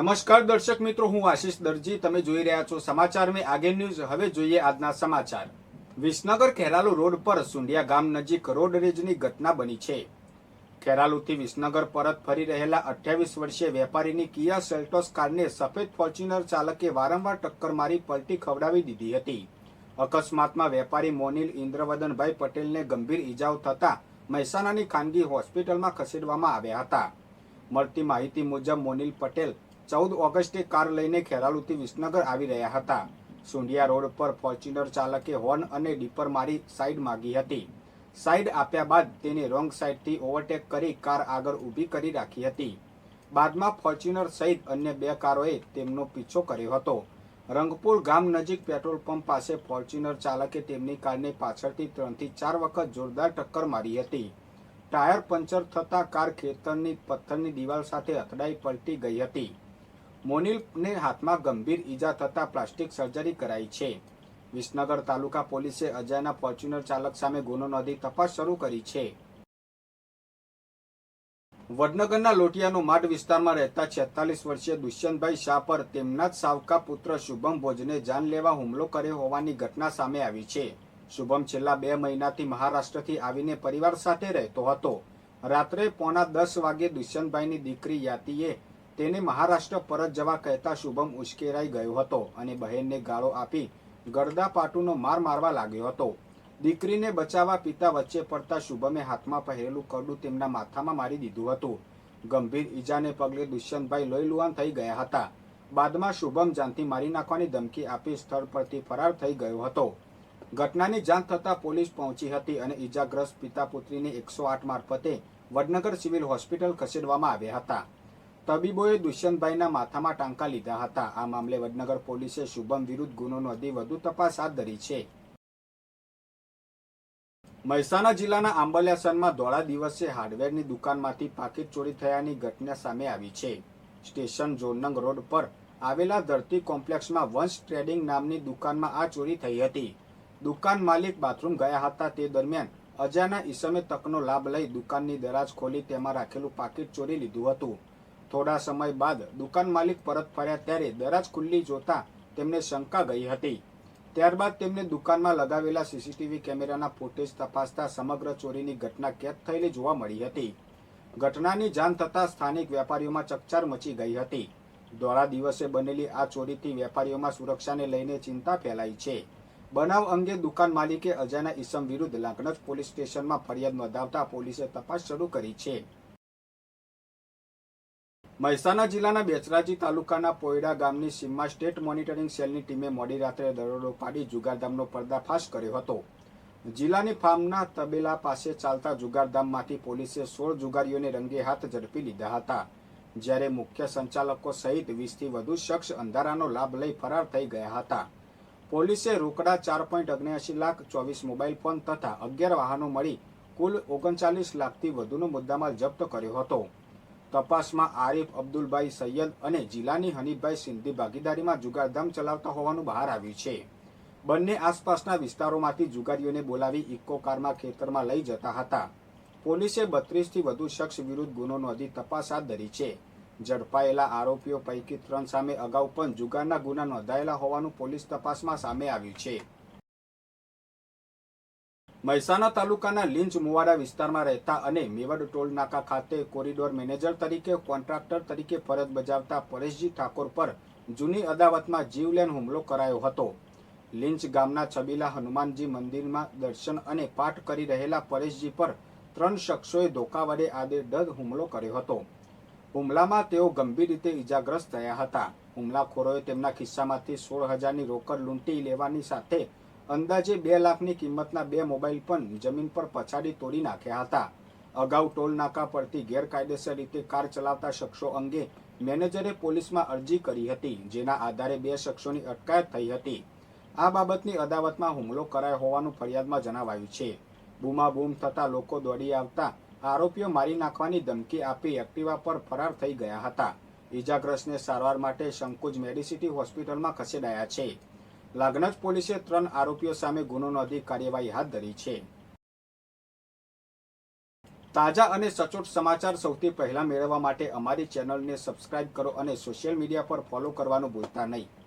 નમસ્કાર દર્શક મિત્રો, હું આશીષ દરજી. તમે જોઈ રહ્યા છો સમાચાર મેં આગે ન્યૂઝ. હવે જોઈએ આજના સમાચાર. વિસનગર ખેરાલુ રોડ પર સુંડિયા ગામ નજીક રોડ રેજની ઘટના બની છે. ખેરાલુથી વિસનગર પરત ફરી રહેલા 28 વર્ષીય વેપારીની કિયા સેલ્ટોસ કારને સફેદ ફોર્ચ્યુનર ચાલકે વારંવાર ટક્કર મારી પલટી ખવડાવી દીધી હતી. અકસ્માતમાં વેપારી મોનિલ ઇન્દ્રવદનભાઈ પટેલને ગંભીર ઈજાઓ થતા મહેસાણાની ખાનગી હોસ્પિટલમાં ખસેડવામાં આવ્યા હતા. મળતી માહિતી મુજબ મોનિલ પટેલ 14 ઓગસ્ટે કાર લઈને ખેરાલુથી વિસનગર આવી રહ્યા હતા. સુંડિયા રોડ પર ફોર્ચ્યુનર ચાલકે હોર્ન અને ડીપર મારી સાઈડ માંગી હતી. સાઈડ આપ્યા બાદ તેને રોંગ સાઈડથી ઓવરટેક કરી કાર આગળ ઊભી કરી રાખી હતી. બાદમાં ફોર્ચ્યુનર સહિત અન્ય 2 કારોએ તેમનો પીછો કર્યો હતો. રંગપુર ગામ નજીક પેટ્રોલ પંપ પાસે ફોર્ચ્યુનર ચાલકે તેમની કારને પાછળથી 3 થી 4 વખત જોરદાર ટક્કર મારી હતી. ટાયર પંચર થતાં કાર ખેતરની પથ્થરની દિવાલ સાથે અથડાઈ પલટી ગઈ હતી. મોનિલને હાથમાં ગંભીર ઈજા થતાં પ્લાસ્ટિક સર્જરી કરાઈ છે. વિસનગર તાલુકા પોલીસે અજાયના ફોર્ચ્યુનર ચાલક સામે ગુનો નોંધી તપાસ શરૂ કરી છે. વડનગરના લોટિયાનો માડ વિસ્તારમાં રહેતા 46 વર્ષીય દુષ્યંતભાઈ શાહ પર તેમના જ સાવકા પુત્ર શુભમ ભોજને જાનલેવા હુમલો કર્યો હોવાની ઘટના સામે આવી છે. શુભમ છેલ્લા 2 મહિનાથી મહારાષ્ટ્રથી આવીને પરિવાર સાથે રહેતો હતો. રાત્રે 9:45 વાગે દુષ્યંતભાઈની દીકરી યાતિએ તેને મહારાષ્ટ્ર પરત જવા કહેતા શુભમ ઉશ્કેરાઈ ગયો હતો અને બહેનને ગાળો આપી ગળદાપાટુનો માર મારવા લાગ્યો હતો. દીકરીને બચાવવા પિતા વચ્ચે પડતા શુભમે હાથમાં પહેરેલું કરડું તેમના માથામાં મારી દીધું હતું. ગંભીર ઈજાને પગલે દુષ્યંતભાઈ લોહીલુહાણ થઈ ગયા હતા. બાદમાં શુભમ જાનથી મારી નાખવાની ધમકી આપી સ્થળ પરથી ફરાર થઈ ગયો હતો. ઘટનાની જાણ થતાં પોલીસ પહોંચી હતી અને ઈજાગ્રસ્ત પિતા પુત્રીને 108 મારફતે વડનગર સિવિલ હોસ્પિટલ ખસેડવામાં આવ્યા હતા. તબીબોએ દુષ્યંતભાઈના માથામાં ટાંકા લીધા હતા. આ મામલે વડનગર પોલીસે શુભમ વિરુદ્ધ ગુનો નોંધી વધુ તપાસ હાથ ધરી છે. મહેસાણા જિલ્લાના આંબલિયાસરમાં ધોળા દિવસે હાર્ડવેરની દુકાનમાંથી પાકીટ ચોરી થયાની ઘટના સામે આવી છે. સ્ટેશન જોરનંગ રોડ પર આવેલા ધરતી કોમ્પ્લેક્સમાં વંશ ટ્રેડિંગ નામની દુકાનમાં આ ચોરી થઈ હતી. દુકાન માલિક બાથરૂમ ગયા હતા તે દરમિયાન અજાના ઈસમે તકનો લાભ લઈ દુકાનની દરાજ ખોલી તેમાં રાખેલું પાકીટ ચોરી લીધું હતું. થોડા સમય બાદ દુકાન માલિક પરત ફર્યા ત્યારે દરાજ ખુલ્લી જોતા તેમને શંકા ગઈ હતી. ત્યારબાદ તેમને દુકાનમાં લગાવેલા સીસીટીવી કેમેરાના ફૂટેજ તપાસતા સમગ્ર ચોરીની ઘટના કેદ થયેલી જોવા મળી હતી. ઘટનાની જાણ થતાં સ્થાનિક વેપારીઓમાં ચકચાર મચી ગઈ હતી. ધોળા દિવસે બનેલી આ ચોરીથી વેપારીઓમાં સુરક્ષાને લઈને ચિંતા ફેલાઈ છે. બનાવ અંગે દુકાન માલિકે અજાના ઈસમ વિરુદ્ધ લાંકણજ પોલીસ સ્ટેશનમાં ફરિયાદ નોંધાવતા પોલીસે તપાસ શરૂ કરી છે. મહેસાણા જિલ્લાના બેચરાજી તાલુકાના પોયડા ગામની સીમમાં સ્ટેટ મોનિટરિંગ સેલની ટીમે મોડી રાત્રે દરોડો પાડી જુગારધામનો પર્દાફાશ કર્યો હતો. જિલ્લાની ફાર્મના તબેલા પાસે ચાલતા જુગારધામમાંથી પોલીસે 16 જુગારીઓને રંગે હાથ ઝડપી લીધા હતા. જ્યારે મુખ્ય સંચાલકો સહિત 20થી વધુ શખ્સ અંધારાનો લાભ લઈ ફરાર થઈ ગયા હતા. પોલીસે રોકડા 4.79 લાખ, 24 મોબાઈલ ફોન તથા 11 વાહનો મળી કુલ 39 લાખથી વધુનો મુદ્દામાલ જપ્ત કર્યો હતો. તપાસમાં આરિફ અબ્દુલભાઈ સૈયદ અને જિલ્લાની હનીફભાઈ સિંધી ભાગીદારીમાં જુગારધામ ચલાવતા હોવાનું બહાર આવ્યું છે. બંને આસપાસના વિસ્તારોમાંથી જુગારીઓને બોલાવી ઇકો કારમાં ખેતરમાં લઈ જતા હતા. પોલીસે 32થી વધુ શખ્સ વિરુદ્ધ ગુનો નોંધી તપાસ હાથ ધરી છે. ઝડપાયેલા આરોપીઓ પૈકી 3 સામે અગાઉ પણ જુગારના ગુના નોંધાયેલા હોવાનું પોલીસ તપાસમાં સામે આવ્યું છે. મહેસાણા તાલુકાના લીંચ મુવાડા વિસ્તારમાં રહેતા અને મેવડ ટોલ નાકા ખાતે કોરિડોર મેનેજર તરીકે કોન્ટ્રાક્ટર તરીકે ફરજ બજાવતા પરેશજી ઠાકોર પર જૂની અદાવતમાં જીવલેણ હુમલો કરાયો હતો. લીંચ ગામના છબીલા હનુમાનજી મંદિરમાં દર્શન અને પાઠ કરી રહેલા પરેશજી પર 3 શખ્સોએ ધોકા વડે આડેધડ હુમલો કર્યો હતો. હુમલામાં તેઓ ગંભીર રીતે ઈજાગ્રસ્ત થયા હતા. હુમલાખોરોએ તેમના ખિસ્સામાંથી 16,000ની રોકડ લૂંટી લેવાની સાથે અંદાજે 2 લાખની કિંમતના 2 મોબાઈલ પણ જમીન પર પછાડી તોડી નાખ્યા હતા. અગાઉ ટોલ નાકા પરથી ગેરકાયદેસર રીતે કાર ચલાવતા શખ્સો અંગે મેનેજરે પોલીસમાં અરજી કરી હતી, જેના આધારે 2 શખ્સોની અટકાયત થઈ હતી. આ બાબતની અદાવતમાં હુમલો કરાયો હોવાનું ફરિયાદમાં જણાવાયું છે. બૂમાબૂમ થતાં લોકો દોડી આવતા આરોપીઓ મારી નાખવાની ધમકી આપી એક્ટિવા પર ફરાર થઈ ગયા હતા. ઈજાગ્રસ્તને સારવાર માટે સંકુજ મેડિસિટી હોસ્પિટલમાં ખસેડાયા છે. લાંકણજ પોલીસે 3 આરોપીઓ સામે ગુનો નોંધી કાર્યવાહી હાથ ધરી છે. તાજા અને સચોટ સમાચાર સૌથી પહેલા મેળવવા માટે અમારી ચેનલને સબસ્ક્રાઇબ કરો અને સોશિયલ મીડિયા પર ફોલો કરવાનું ભૂલતા નહીં.